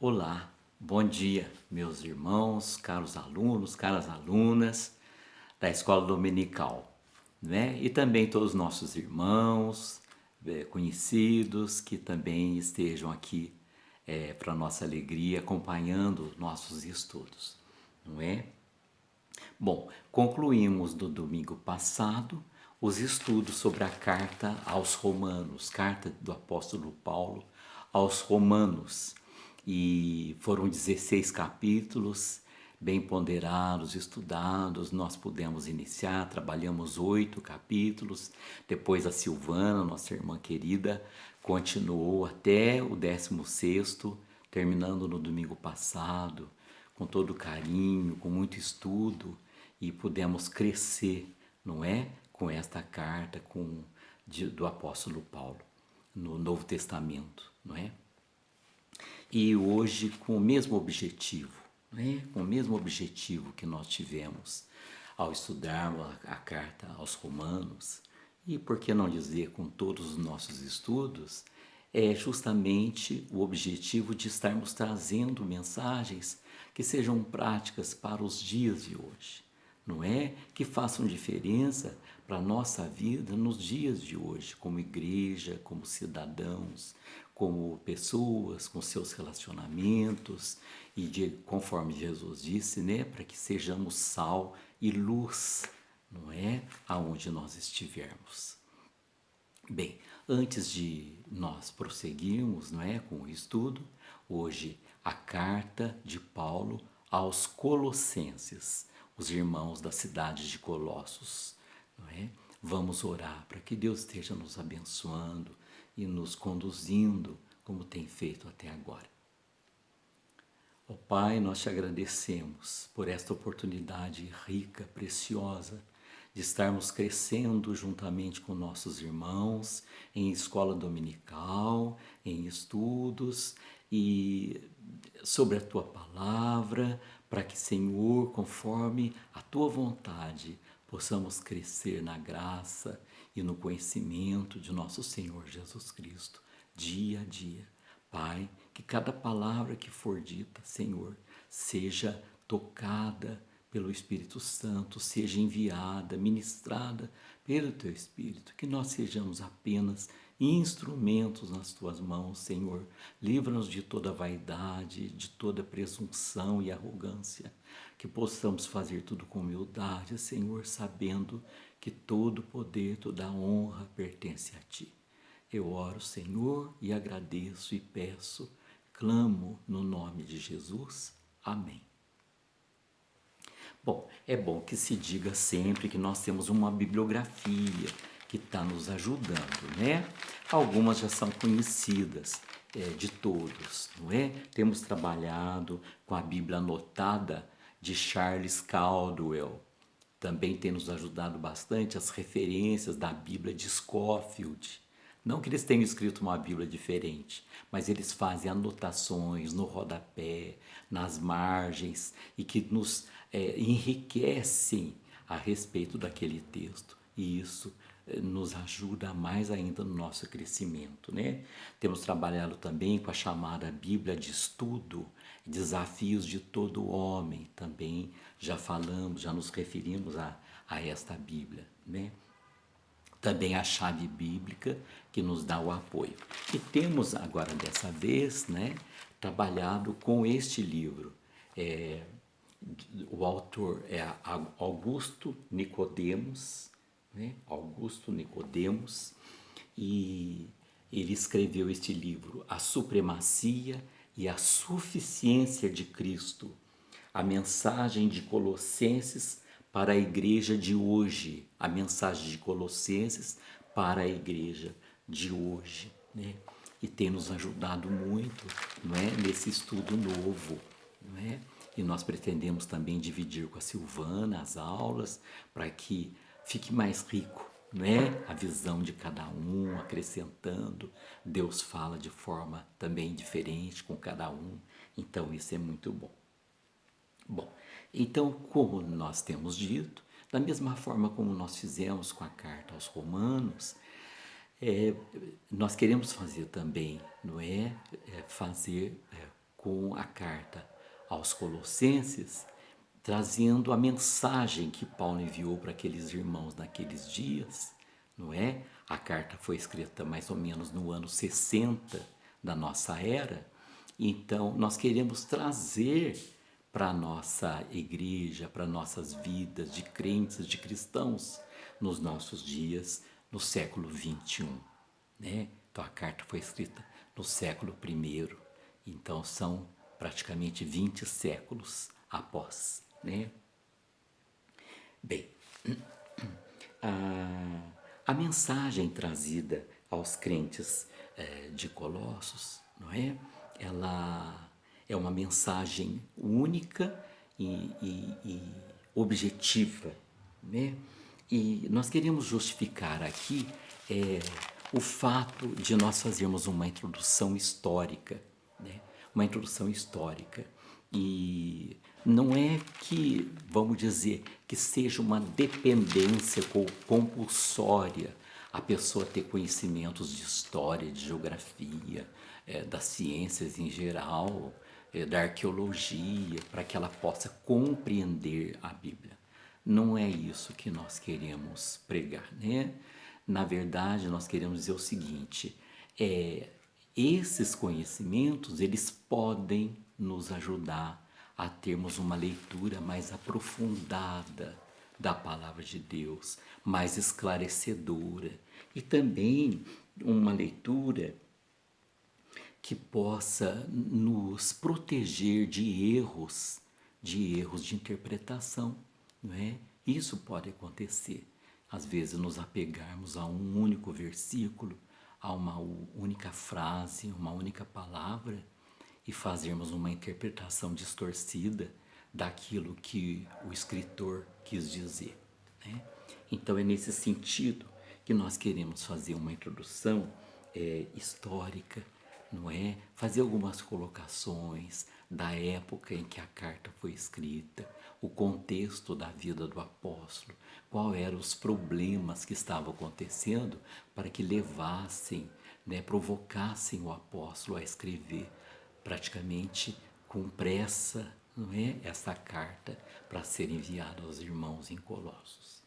Olá, bom dia, meus irmãos, caros alunos, caras alunas da Escola Dominical, né? E também todos os nossos irmãos, conhecidos que também estejam aqui para nossa alegria, acompanhando nossos estudos, não é? Bom, concluímos no domingo passado os estudos sobre a carta aos Romanos, carta do apóstolo Paulo aos Romanos. E foram 16 capítulos, bem ponderados, estudados. Nós pudemos iniciar, trabalhamos 8 capítulos. Depois a Silvana, nossa irmã querida, continuou até o 16º, terminando no domingo passado, com todo carinho, com muito estudo, e pudemos crescer, não é? Com esta carta do apóstolo Paulo, no Novo Testamento, não é? E hoje com o mesmo objetivo, né? Com o mesmo objetivo que nós tivemos ao estudarmos a carta aos Romanos, e por que não dizer com todos os nossos estudos, é justamente o objetivo de estarmos trazendo mensagens que sejam práticas para os dias de hoje, não é? Que façam diferença para a nossa vida nos dias de hoje, como igreja, como cidadãos, como pessoas, com seus relacionamentos conforme Jesus disse, né, para que sejamos sal e luz, não é? Aonde nós estivermos. Bem, antes de nós prosseguirmos, não é, com o estudo, hoje a carta de Paulo aos Colossenses, os irmãos da cidade de Colossos, não é? Vamos orar para que Deus esteja nos abençoando e nos conduzindo como tem feito até agora. Ó Pai, nós te agradecemos por esta oportunidade rica, preciosa, de estarmos crescendo juntamente com nossos irmãos em escola dominical, em estudos e sobre a tua palavra, para que, Senhor, conforme a tua vontade, possamos crescer na graça e no conhecimento de nosso Senhor Jesus Cristo, dia a dia. Pai, que cada palavra que for dita, Senhor, seja tocada pelo Espírito Santo, seja enviada, ministrada pelo Teu Espírito, que nós sejamos apenas instrumentos nas Tuas mãos, Senhor. Livra-nos de toda vaidade, de toda presunção e arrogância, que possamos fazer tudo com humildade, Senhor, sabendo que todo poder, toda honra pertence a Ti. Eu oro, Senhor, e agradeço e peço, clamo no nome de Jesus. Amém. Bom, é bom que se diga sempre que nós temos uma bibliografia que está nos ajudando, né? Algumas já são conhecidas de todos, não é? Temos trabalhado com a Bíblia anotada de Charles Caldwell. Também tem nos ajudado bastante as referências da Bíblia de Scofield. Não que eles tenham escrito uma Bíblia diferente, mas eles fazem anotações no rodapé, nas margens, e que nos enriquecem a respeito daquele texto. E isso nos ajuda mais ainda no nosso crescimento, né? Temos trabalhado também com a chamada Bíblia de Estudo, Desafios de Todo Homem. Também já falamos, já nos referimos a esta Bíblia, né? Também a chave bíblica que nos dá o apoio. E temos agora, dessa vez, né, trabalhado com este livro. O autor é Augusto Nicodemos, né? Augusto Nicodemos, e ele escreveu este livro, A Supremacia e a Suficiência de Cristo, a mensagem de Colossenses para a igreja de hoje, a mensagem de Colossenses para a igreja de hoje, né? E tem nos ajudado muito, não é, nesse estudo novo, não é? E nós pretendemos também dividir com a Silvana as aulas para que fique mais rico, não é? A visão de cada um, acrescentando. Deus fala de forma também diferente com cada um, então isso é muito bom. Bom, então, como nós temos dito, da mesma forma como nós fizemos com a carta aos Romanos, nós queremos fazer também, não é? com a carta aos Colossenses, trazendo a mensagem que Paulo enviou para aqueles irmãos naqueles dias, não é? A carta foi escrita mais ou menos no ano 60 da nossa era, então nós queremos trazer para a nossa igreja, para nossas vidas de crentes, de cristãos, nos nossos dias, no século 21, né? Então a carta foi escrita no século I, então são praticamente 20 séculos após, né? Bem, a mensagem trazida aos crentes de Colossos, não é? Ela é uma mensagem única e objetiva, né? E nós queremos justificar aqui o fato de nós fazermos uma introdução histórica, né? Uma introdução histórica. E não é que, vamos dizer, que seja uma dependência compulsória a pessoa ter conhecimentos de história, de geografia, das ciências em geral, da arqueologia, para que ela possa compreender a Bíblia. Não é isso que nós queremos pregar, né? Na verdade, nós queremos dizer o seguinte, esses conhecimentos, eles podem nos ajudar a termos uma leitura mais aprofundada da Palavra de Deus, mais esclarecedora, e também uma leitura que possa nos proteger de erros de interpretação, não é? Isso pode acontecer. Às vezes nos apegarmos a um único versículo, a uma única frase, uma única palavra e fazermos uma interpretação distorcida daquilo que o escritor quis dizer, né? Então é nesse sentido que nós queremos fazer uma introdução histórica, não é? Fazer algumas colocações da época em que a carta foi escrita, o contexto da vida do apóstolo, quais eram os problemas que estavam acontecendo para que levassem, né, provocassem o apóstolo a escrever praticamente com pressa, não é? Essa carta para ser enviada aos irmãos em Colossos.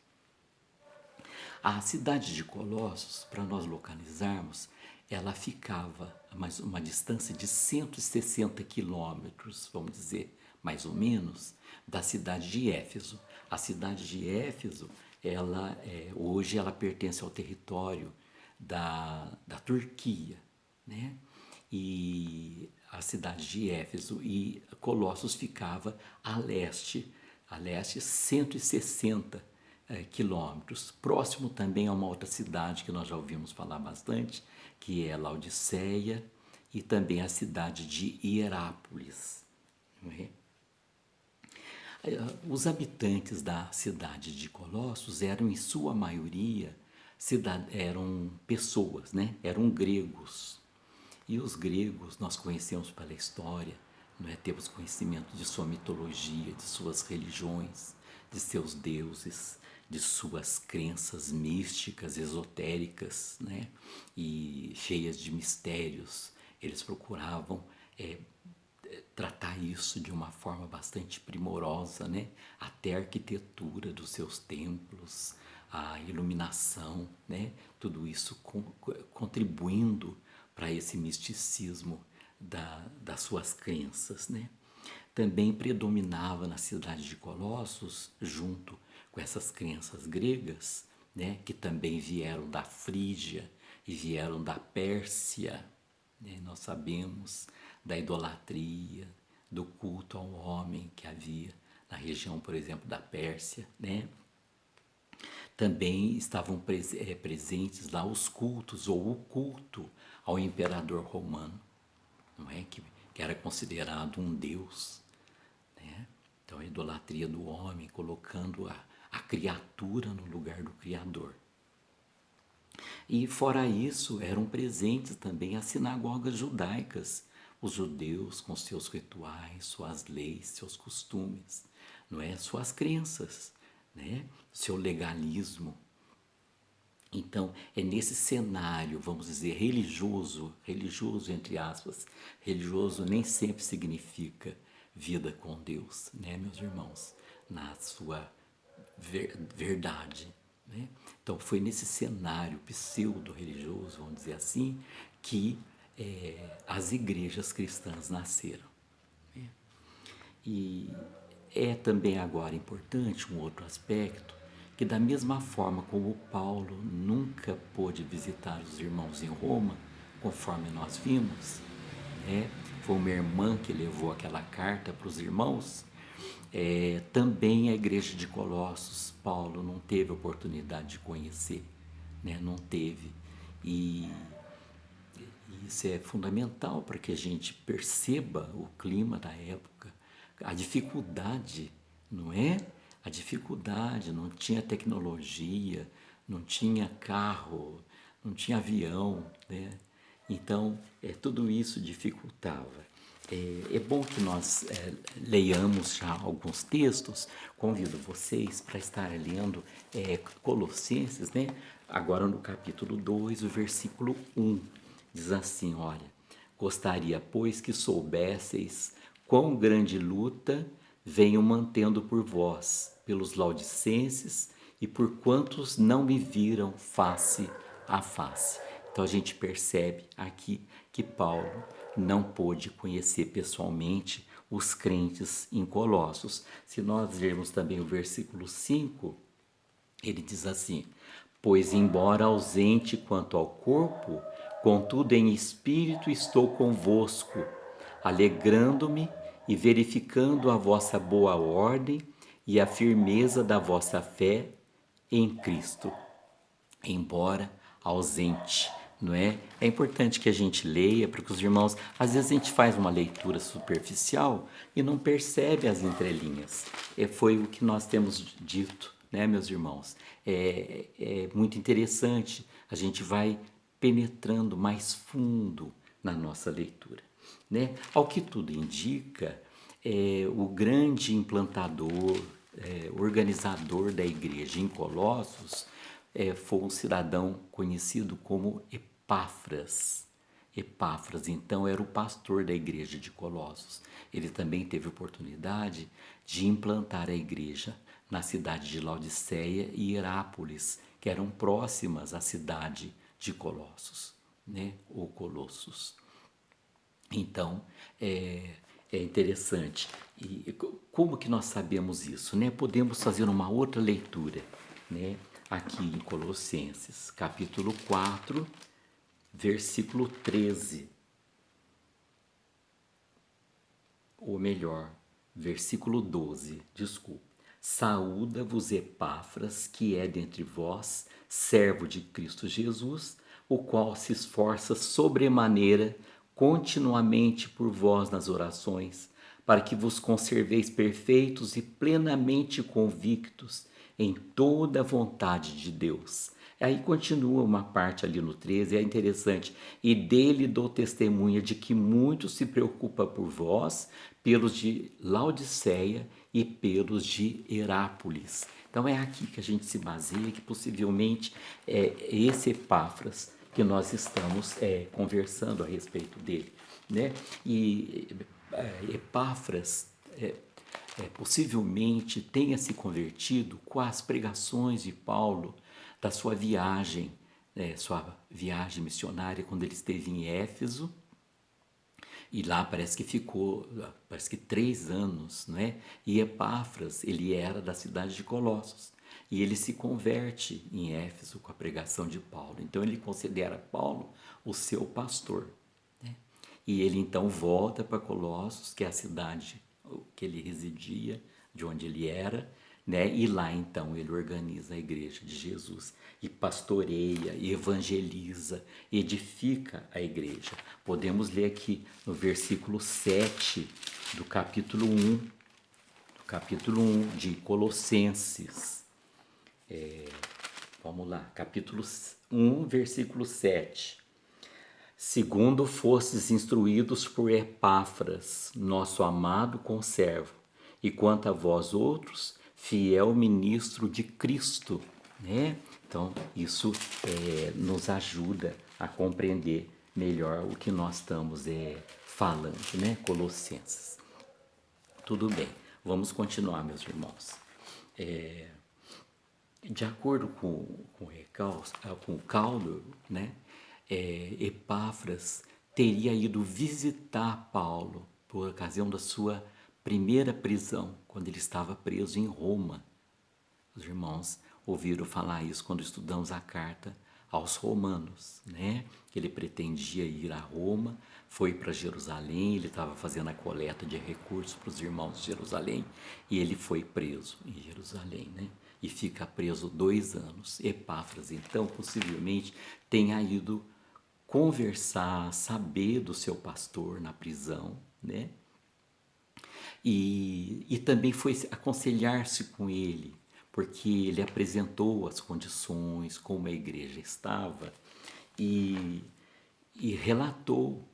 A cidade de Colossos, para nós localizarmos, ela ficava a uma distância de 160 quilômetros, vamos dizer, mais ou menos, da cidade de Éfeso. A cidade de Éfeso, hoje ela pertence ao território da Turquia, né? E a cidade de Éfeso e Colossos ficava a leste 160 quilômetros. Próximo também a uma outra cidade que nós já ouvimos falar bastante, que é Laodiceia, e também a cidade de Hierápolis, não é? Os habitantes da cidade de Colossos eram, em sua maioria, eram pessoas, né? Eram gregos. E os gregos nós conhecemos pela história, não é? Temos conhecimento de sua mitologia, de suas religiões, de seus deuses, de suas crenças místicas, esotéricas, né? E cheias de mistérios. Eles procuravam tratar isso de uma forma bastante primorosa, né? Até a arquitetura dos seus templos, a iluminação, né? Tudo isso contribuindo para esse misticismo das suas crenças, né? Também predominava na cidade de Colossos, junto com essas crenças gregas, né? Que também vieram da Frígia e vieram da Pérsia, né? Nós sabemos da idolatria, do culto ao homem que havia na região, por exemplo, da Pérsia, né? Também estavam presentes lá os cultos, ou o culto ao imperador romano, não é? Que era considerado um deus, né? Então a idolatria do homem, colocando a criatura no lugar do Criador. E fora isso, eram presentes também as sinagogas judaicas, os judeus com seus rituais, suas leis, seus costumes, não é? Suas crenças, né? Seu legalismo. Então, é nesse cenário, vamos dizer, religioso entre aspas, religioso nem sempre significa vida com Deus, né, meus irmãos, na sua verdade, né? Então, foi nesse cenário pseudo-religioso, vamos dizer assim, que as igrejas cristãs nasceram, né? E é também agora importante um outro aspecto, que da mesma forma como Paulo nunca pôde visitar os irmãos em Roma, conforme nós vimos, né? Foi uma irmã que levou aquela carta para os irmãos, também a igreja de Colossos, Paulo não teve oportunidade de conhecer, né? Não teve. E isso é fundamental para que a gente perceba o clima da época, a dificuldade, não é? A dificuldade, não tinha tecnologia, não tinha carro, não tinha avião, né? Então, tudo isso dificultava. É bom que nós leiamos já alguns textos. Convido vocês para estar lendo Colossenses, né? Agora no capítulo 2, o versículo 1. Diz assim, olha, gostaria, pois, que soubesseis quão grande luta venho mantendo por vós, pelos laudicenses e por quantos não me viram face a face. Então a gente percebe aqui que Paulo não pôde conhecer pessoalmente os crentes em Colossos. Se nós lermos também o versículo 5, ele diz assim: pois, embora ausente quanto ao corpo, contudo em espírito estou convosco, alegrando-me e verificando a vossa boa ordem e a firmeza da vossa fé em Cristo, embora ausente, não é? É importante que a gente leia, porque os irmãos, às vezes a gente faz uma leitura superficial e não percebe as entrelinhas. Foi o que nós temos dito, né, meus irmãos? É muito interessante, a gente vai penetrando mais fundo na nossa leitura, né? Ao que tudo indica, o grande implantador, organizador da igreja em Colossos, foi um cidadão conhecido como Epáfras. Epáfras, então, era o pastor da igreja de Colossos. Ele também teve oportunidade de implantar a igreja na cidade de Laodiceia e Herápolis, que eram próximas à cidade de Colossos, né? Ou Colossos. Então, é interessante. E como que nós sabemos isso, né? Podemos fazer uma outra leitura, né? Aqui em Colossenses, capítulo 4, versículo 13. Ou melhor, versículo 12, desculpe. Saúda-vos Epáfras, que é dentre vós, servo de Cristo Jesus, o qual se esforça sobremaneira continuamente por vós nas orações, para que vos conserveis perfeitos e plenamente convictos em toda a vontade de Deus. Aí continua uma parte ali no 13, é interessante. E dele dou testemunha de que muito se preocupa por vós, pelos de Laodiceia e pelos de Herápolis. Então é aqui que a gente se baseia, que possivelmente é esse Epáfras que nós estamos conversando a respeito dele, né? E Epáfras possivelmente tenha se convertido com as pregações de Paulo da sua viagem missionária, quando ele esteve em Éfeso. E lá parece que 3 anos, não é? E Epáfras, ele era da cidade de Colossos. E ele se converte em Éfeso com a pregação de Paulo. Então ele considera Paulo o seu pastor, né? E ele então volta para Colossos, que é a cidade que ele residia, de onde ele era, né? E lá então ele organiza a igreja de Jesus e pastoreia, e evangeliza, edifica a igreja. Podemos ler aqui no versículo 7 do capítulo 1 de Colossenses. Vamos lá, capítulo 1, versículo 7. Segundo fostes instruídos por Epáfras, nosso amado conservo, e quanto a vós outros, fiel ministro de Cristo, né? Então, isso nos ajuda a compreender melhor o que nós estamos falando, né? Colossenses. Tudo bem, vamos continuar, meus irmãos. De acordo com o Caldo, né? Epáfras teria ido visitar Paulo por ocasião da sua primeira prisão, quando ele estava preso em Roma. Os irmãos ouviram falar isso quando estudamos a carta aos Romanos, né? Que ele pretendia ir a Roma, foi para Jerusalém, ele estava fazendo a coleta de recursos para os irmãos de Jerusalém e ele foi preso em Jerusalém, né? E fica preso 2 anos. Epáfras, então, possivelmente tenha ido conversar, saber do seu pastor na prisão, né? E também foi aconselhar-se com ele, porque ele apresentou as condições, como a igreja estava, e, e relatou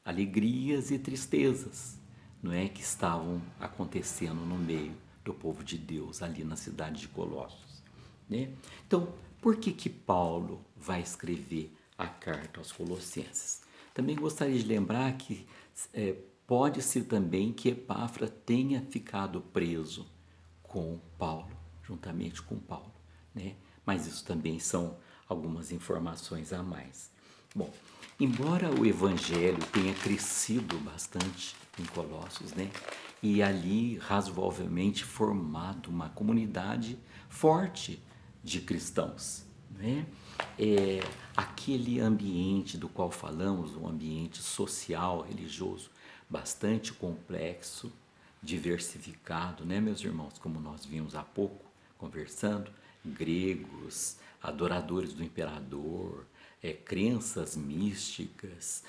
alegrias e tristezas, não é, que estavam acontecendo no meio do povo de Deus, ali na cidade de Colossos, né? Então, por que Paulo vai escrever a carta aos Colossenses? Também gostaria de lembrar que pode ser também que Epáfra tenha ficado preso com Paulo, juntamente com Paulo, né? Mas isso também são algumas informações a mais. Bom, embora o evangelho tenha crescido bastante em Colossos, né? E ali razoavelmente formado uma comunidade forte de cristãos, né? Aquele ambiente do qual falamos, um ambiente social, religioso, bastante complexo, diversificado, né, meus irmãos? Como nós vimos há pouco, conversando, gregos, adoradores do imperador, crenças místicas,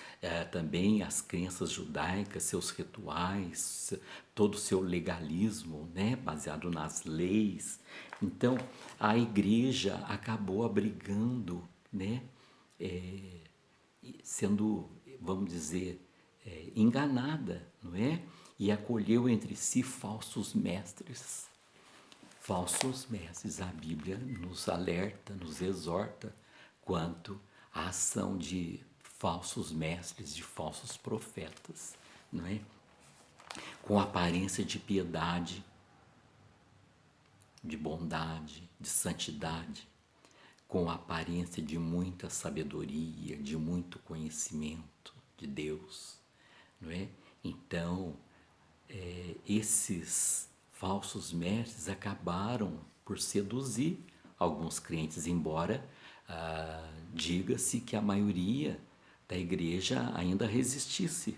também as crenças judaicas, seus rituais, todo o seu legalismo, né, baseado nas leis. Então, a igreja acabou abrigando, né, sendo, vamos dizer, enganada, não é? E acolheu entre si falsos mestres. Falsos mestres, a Bíblia nos alerta, nos exorta quanto à ação de falsos mestres, de falsos profetas, não é? Com aparência de piedade, de bondade, de santidade, com aparência de muita sabedoria, de muito conhecimento de Deus, não é? Então, esses falsos mestres acabaram por seduzir alguns crentes, embora diga-se que a maioria da igreja ainda resistisse,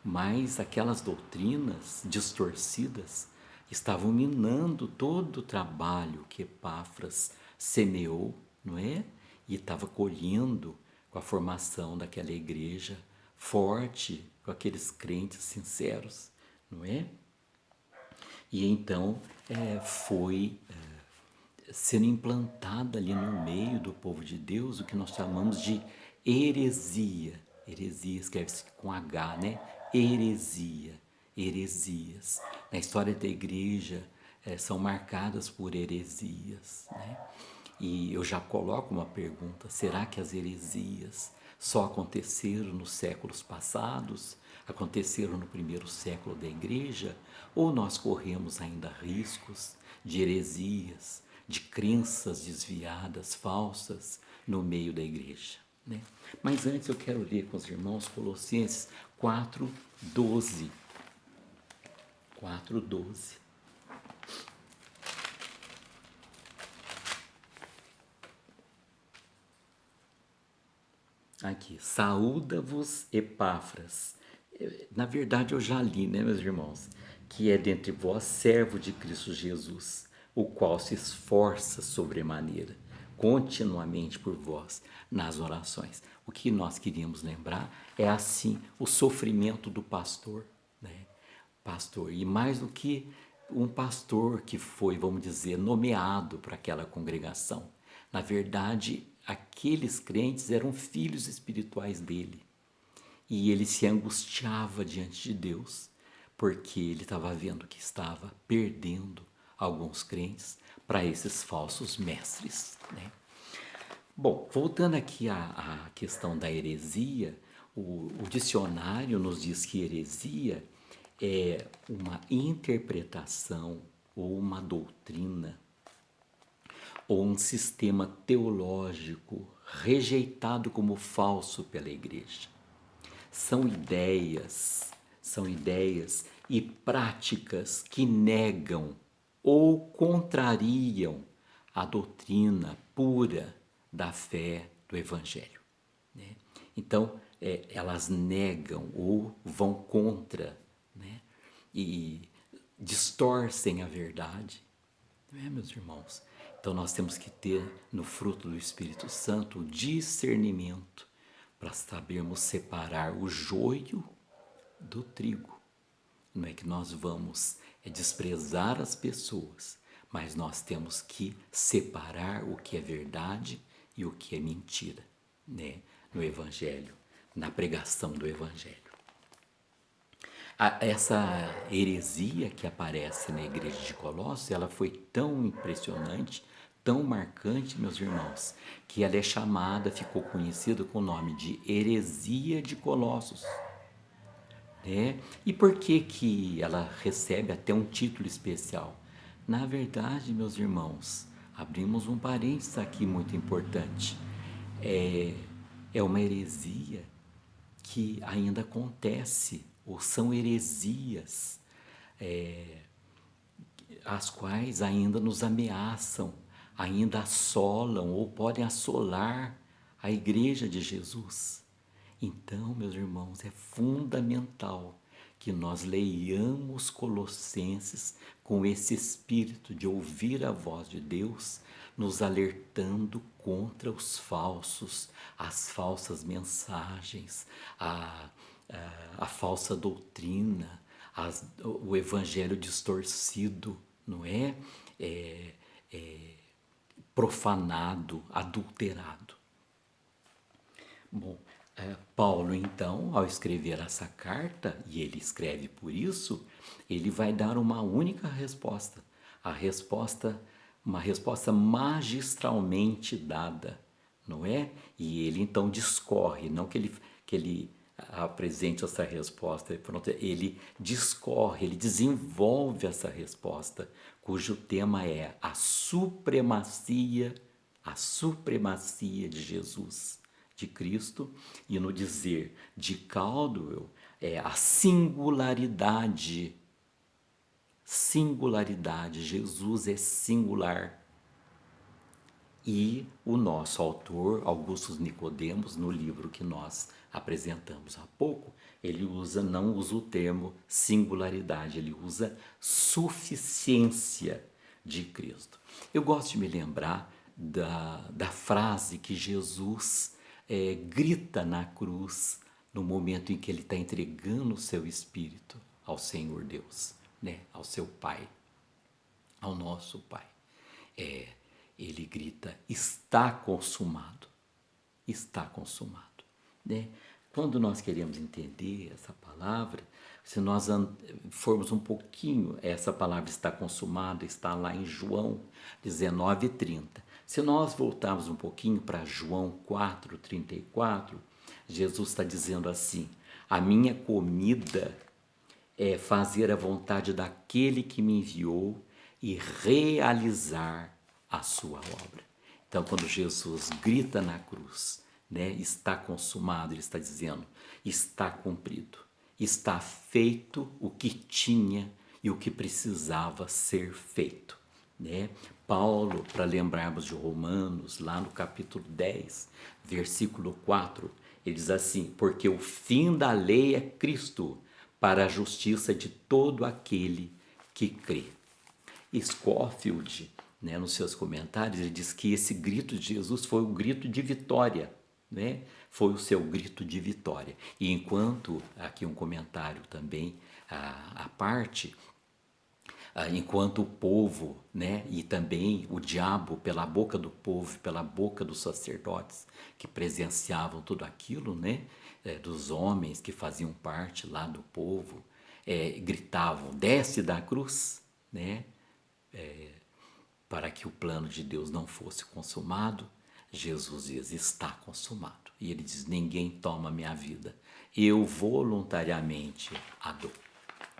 mas aquelas doutrinas distorcidas estavam minando todo o trabalho que Epáfras semeou, não é? E estava colhendo com a formação daquela igreja forte, com aqueles crentes sinceros, não é? E então foi sendo implantada ali no meio do povo de Deus o que nós chamamos de heresia. Heresia escreve-se com H, né? Heresia, heresias. Na história da igreja são marcadas por heresias, né? E eu já coloco uma pergunta: será que as heresias só aconteceram nos séculos passados? Aconteceram no primeiro século da igreja? Ou nós corremos ainda riscos de heresias, de crenças desviadas, falsas, no meio da igreja, né? Mas antes eu quero ler com os irmãos Colossenses 4:12. 4:12. Aqui, saúda-vos Epáfras. Na verdade eu já li, né, meus irmãos? Que é dentre vós servo de Cristo Jesus, o qual se esforça sobremaneira, continuamente por vós, nas orações. O que nós queríamos lembrar é assim, o sofrimento do pastor, né? Pastor, e mais do que um pastor que foi, vamos dizer, nomeado para aquela congregação. Na verdade, aqueles crentes eram filhos espirituais dele. E ele se angustiava diante de Deus, porque ele estava vendo que estava perdendo alguns crentes para esses falsos mestres, né? Bom, voltando aqui à questão da heresia, o dicionário nos diz que heresia é uma interpretação ou uma doutrina ou um sistema teológico rejeitado como falso pela igreja. São ideias e práticas que negam ou contrariam a doutrina pura da fé do Evangelho, né? Então, elas negam ou vão contra, né? E distorcem a verdade, não é, meus irmãos? Então, nós temos que ter no fruto do Espírito Santo o discernimento para sabermos separar o joio do trigo. Não é que nós vamos desprezar as pessoas, mas nós temos que separar o que é verdade e o que é mentira, né? No Evangelho, na pregação do Evangelho. Essa heresia que aparece na igreja de Colossos, ela foi tão impressionante, tão marcante, meus irmãos, que ela é chamada, ficou conhecida com o nome de heresia de Colossos, né? E por que ela recebe até um título especial? Na verdade, meus irmãos, abrimos um parênteses aqui muito importante. É uma heresia que ainda acontece, ou são heresias, as quais ainda nos ameaçam, ainda assolam ou podem assolar a igreja de Jesus. Então, meus irmãos, é fundamental que nós leiamos Colossenses com esse espírito de ouvir a voz de Deus, nos alertando contra os falsos, as falsas mensagens, a falsa doutrina, o evangelho distorcido, não é? Profanado, adulterado. Bom, Paulo, então, ao escrever essa carta, e ele escreve por isso, ele vai dar uma única resposta. Uma resposta magistralmente dada, não é? E ele, então, discorre, não que ele apresente essa resposta, pronto, ele discorre, ele desenvolve essa resposta, cujo tema é a supremacia de Jesus, de Cristo, e no dizer de Caldwell é a singularidade, Jesus é singular. E o nosso autor, Augusto Nicodemos, no livro que nós apresentamos há pouco, ele não usa o termo singularidade, ele usa suficiência de Cristo. Eu gosto de me lembrar da frase que Jesus grita na cruz no momento em que ele está entregando o seu espírito ao Senhor Deus, né? Ao seu Pai, ao nosso Pai. Ele grita, está consumado, né? Quando nós queremos entender essa palavra, se nós formos um pouquinho, essa palavra está consumado, está lá em João 19:30. Se nós voltarmos um pouquinho para João 4:34, Jesus está dizendo assim, a minha comida é fazer a vontade daquele que me enviou e realizar a sua obra. Então, quando Jesus grita na cruz, né, está consumado, ele está dizendo, está cumprido, está feito o que tinha e o que precisava ser feito, né? Paulo, para lembrarmos de Romanos, lá no capítulo 10, versículo 4, ele diz assim, porque o fim da lei é Cristo, para a justiça de todo aquele que crê. Scofield, né, nos seus comentários, ele diz que esse grito de Jesus foi o grito de vitória, né? Foi o seu grito de vitória. E enquanto, aqui um comentário também à parte, enquanto o povo, né, e também o diabo, pela boca do povo, pela boca dos sacerdotes que presenciavam tudo aquilo, né, dos homens que faziam parte lá do povo, gritavam, desce da cruz, né, para que o plano de Deus não fosse consumado, Jesus diz: está consumado. E ele diz: ninguém toma minha vida, eu voluntariamente a dou.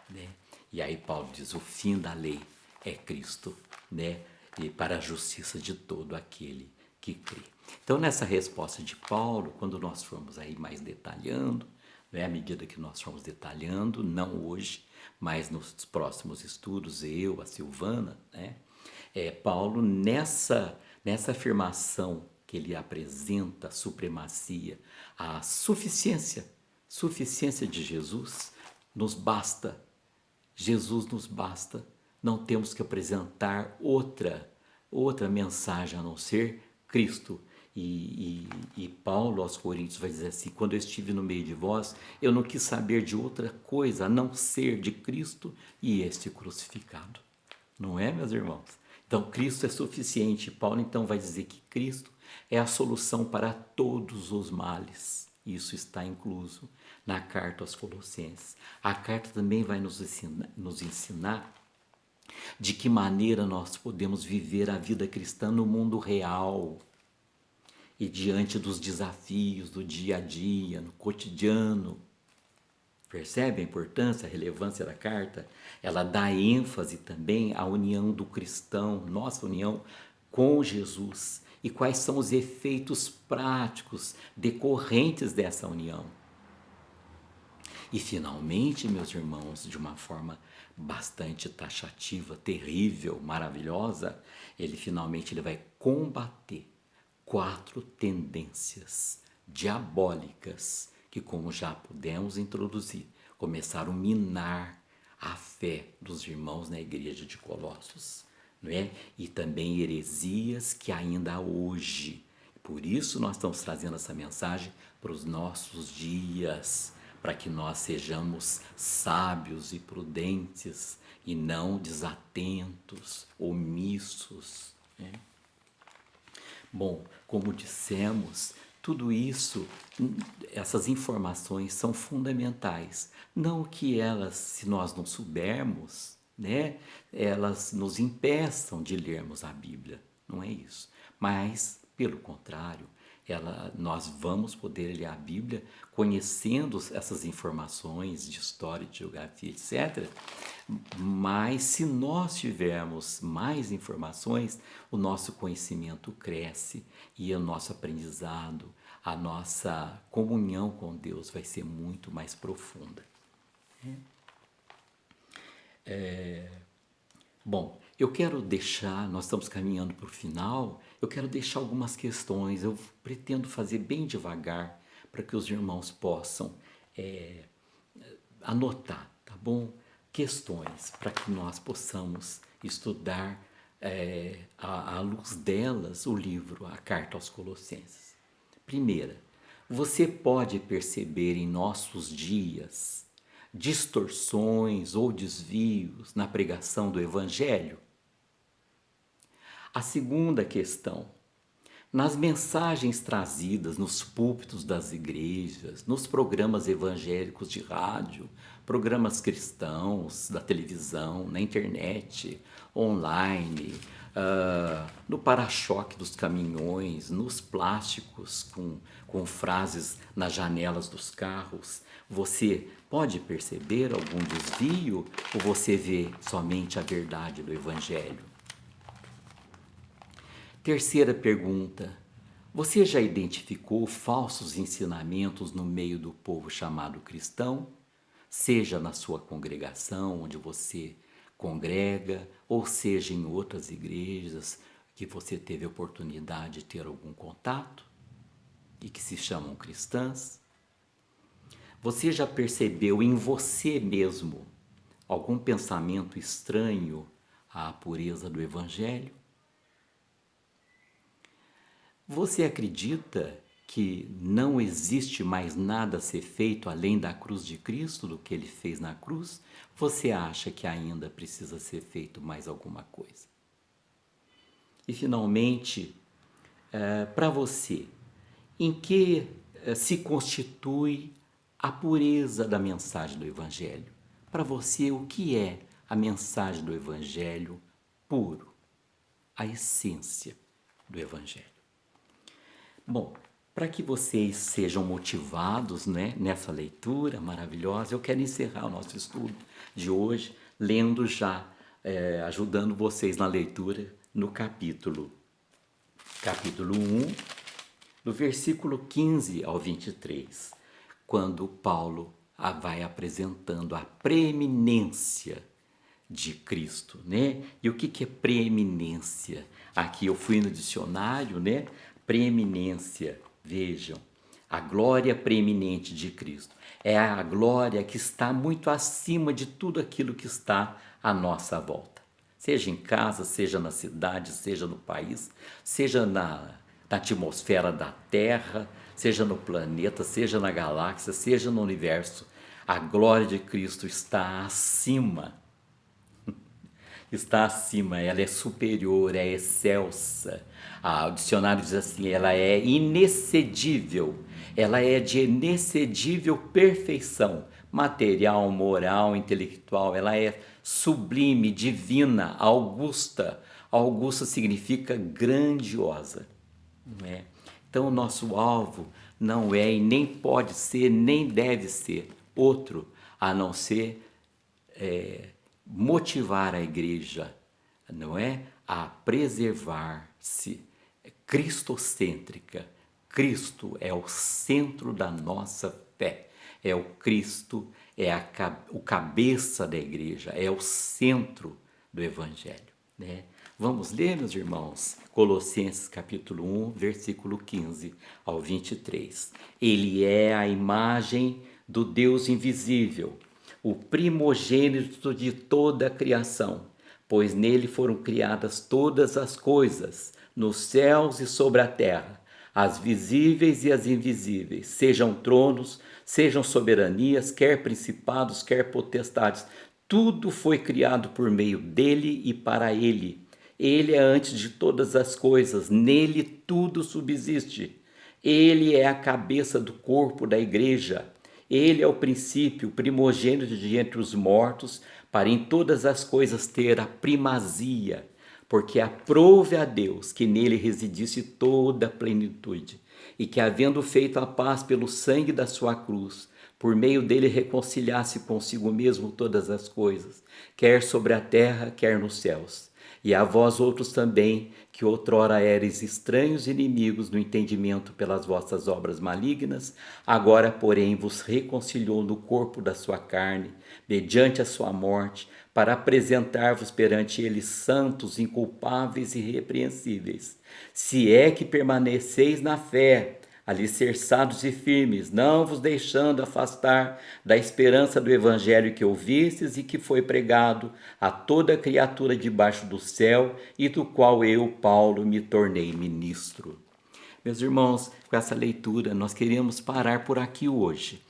Né? E aí Paulo diz: o fim da lei é Cristo, né? E para a justiça de todo aquele que crê. Então, nessa resposta de Paulo, quando nós formos aí mais detalhando, né, à medida que nós formos detalhando, não hoje, mas nos próximos estudos, eu, a Silvana, né, Paulo, nessa afirmação que ele apresenta a supremacia, a suficiência de Jesus, nos basta. Jesus nos basta. Não temos que apresentar outra mensagem a não ser Cristo. E Paulo aos Coríntios vai dizer assim: quando eu estive no meio de vós, eu não quis saber de outra coisa a não ser de Cristo e este crucificado. Não é, meus irmãos? Então, Cristo é suficiente. Paulo, então, vai dizer que Cristo é a solução para todos os males. Isso está incluso na carta aos Colossenses. A carta também vai nos ensinar de que maneira nós podemos viver a vida cristã no mundo real e diante dos desafios do dia a dia, no cotidiano. Percebe a importância, a relevância da carta? Ela dá ênfase também à união do cristão, nossa união com Jesus. E quais são os efeitos práticos decorrentes dessa união. E finalmente, meus irmãos, de uma forma bastante taxativa, terrível, maravilhosa, ele vai combater 4 tendências diabólicas que, como já pudemos introduzir, começaram a minar a fé dos irmãos na igreja de Colossos, não é? E também heresias que ainda hoje. Por isso nós estamos trazendo essa mensagem para os nossos dias, para que nós sejamos sábios e prudentes e não desatentos, omissos, né? Bom, como dissemos, tudo isso, essas informações são fundamentais. Não que elas, se nós não soubermos, né, elas nos impeçam de lermos a Bíblia. Não é isso. Mas, pelo contrário, nós vamos poder ler a Bíblia conhecendo essas informações de história, de geografia, etc. Mas se nós tivermos mais informações, o nosso conhecimento cresce e o nosso aprendizado, a nossa comunhão com Deus vai ser muito mais profunda. Bom, eu quero deixar, nós estamos caminhando para o final, eu quero deixar algumas questões, eu pretendo fazer bem devagar para que os irmãos possam anotar, tá bom? Questões para que nós possamos estudar à luz delas o livro, a Carta aos Colossenses. Primeira, você pode perceber em nossos dias distorções ou desvios na pregação do Evangelho? A segunda questão, nas mensagens trazidas nos púlpitos das igrejas, nos programas evangélicos de rádio, programas cristãos da televisão, na internet, online, no para-choque dos caminhões, nos plásticos com frases nas janelas dos carros, você pode perceber algum desvio ou você vê somente a verdade do Evangelho? Terceira pergunta, você já identificou falsos ensinamentos no meio do povo chamado cristão? Seja na sua congregação, onde você congrega, ou seja em outras igrejas que você teve a oportunidade de ter algum contato e que se chamam cristãs? Você já percebeu em você mesmo algum pensamento estranho à pureza do Evangelho? Você acredita que não existe mais nada a ser feito além da cruz de Cristo, do que ele fez na cruz? Você acha que ainda precisa ser feito mais alguma coisa? E finalmente, para você, em que se constitui a pureza da mensagem do Evangelho? Para você, o que é a mensagem do Evangelho puro? a essência do Evangelho. Bom, para que vocês sejam motivados, né, nessa leitura maravilhosa, eu quero encerrar o nosso estudo de hoje lendo já, ajudando vocês na leitura no capítulo 1, do versículo 15 ao 23, quando Paulo vai apresentando a preeminência de Cristo, né? E o que é preeminência? Aqui eu fui no dicionário, né? Preeminência, vejam, a glória preeminente de Cristo. É a glória que está muito acima de tudo aquilo que está à nossa volta. Seja em casa, seja na cidade, seja no país, seja na atmosfera da Terra, seja no planeta, seja na galáxia, seja no universo. A glória de Cristo está acima. Está acima, ela é superior, é excelsa. O dicionário diz assim, ela é inexcedível, ela é de inexcedível perfeição, material, moral, intelectual, ela é sublime, divina, augusta. Augusta significa grandiosa, não é? Então o nosso alvo não é e nem pode ser, nem deve ser outro, a não ser motivar a igreja, não é? A preservar-se cristocêntrica. Cristo é o centro da nossa fé. É o Cristo, o cabeça da igreja, é o centro do Evangelho, né? Vamos ler, meus irmãos, Colossenses capítulo 1, versículo 15 ao 23. Ele é a imagem do Deus invisível, o primogênito de toda a criação, pois nele foram criadas todas as coisas, nos céus e sobre a terra, as visíveis e as invisíveis, sejam tronos, sejam soberanias, quer principados, quer potestades, tudo foi criado por meio dele e para ele. Ele é antes de todas as coisas, nele tudo subsiste. Ele é a cabeça do corpo da igreja. Ele é o princípio, o primogênito de entre os mortos, para em todas as coisas ter a primazia, porque aprove a Deus que nele residisse toda a plenitude, e que, havendo feito a paz pelo sangue da sua cruz, por meio dele reconciliasse consigo mesmo todas as coisas, quer sobre a terra, quer nos céus. E a vós outros também, que outrora éreis estranhos e inimigos no entendimento pelas vossas obras malignas, agora, porém, vos reconciliou no corpo da sua carne, mediante a sua morte, para apresentar-vos perante ele santos, inculpáveis e irrepreensíveis. Se é que permaneceis na fé, alicerçados e firmes, não vos deixando afastar da esperança do evangelho que ouvistes e que foi pregado a toda criatura debaixo do céu, e do qual eu, Paulo, me tornei ministro. Meus irmãos, com essa leitura nós queremos parar por aqui hoje.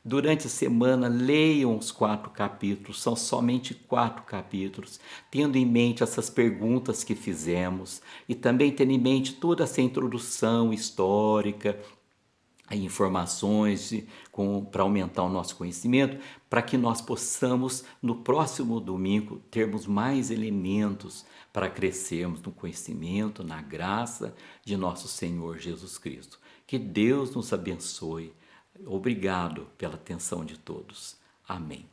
Durante a semana, leiam os 4 capítulos, são somente 4 capítulos, tendo em mente essas perguntas que fizemos e também tendo em mente toda essa introdução histórica, informações para aumentar o nosso conhecimento, para que nós possamos, no próximo domingo, termos mais elementos para crescermos no conhecimento, na graça de nosso Senhor Jesus Cristo. Que Deus nos abençoe. Obrigado pela atenção de todos. Amém.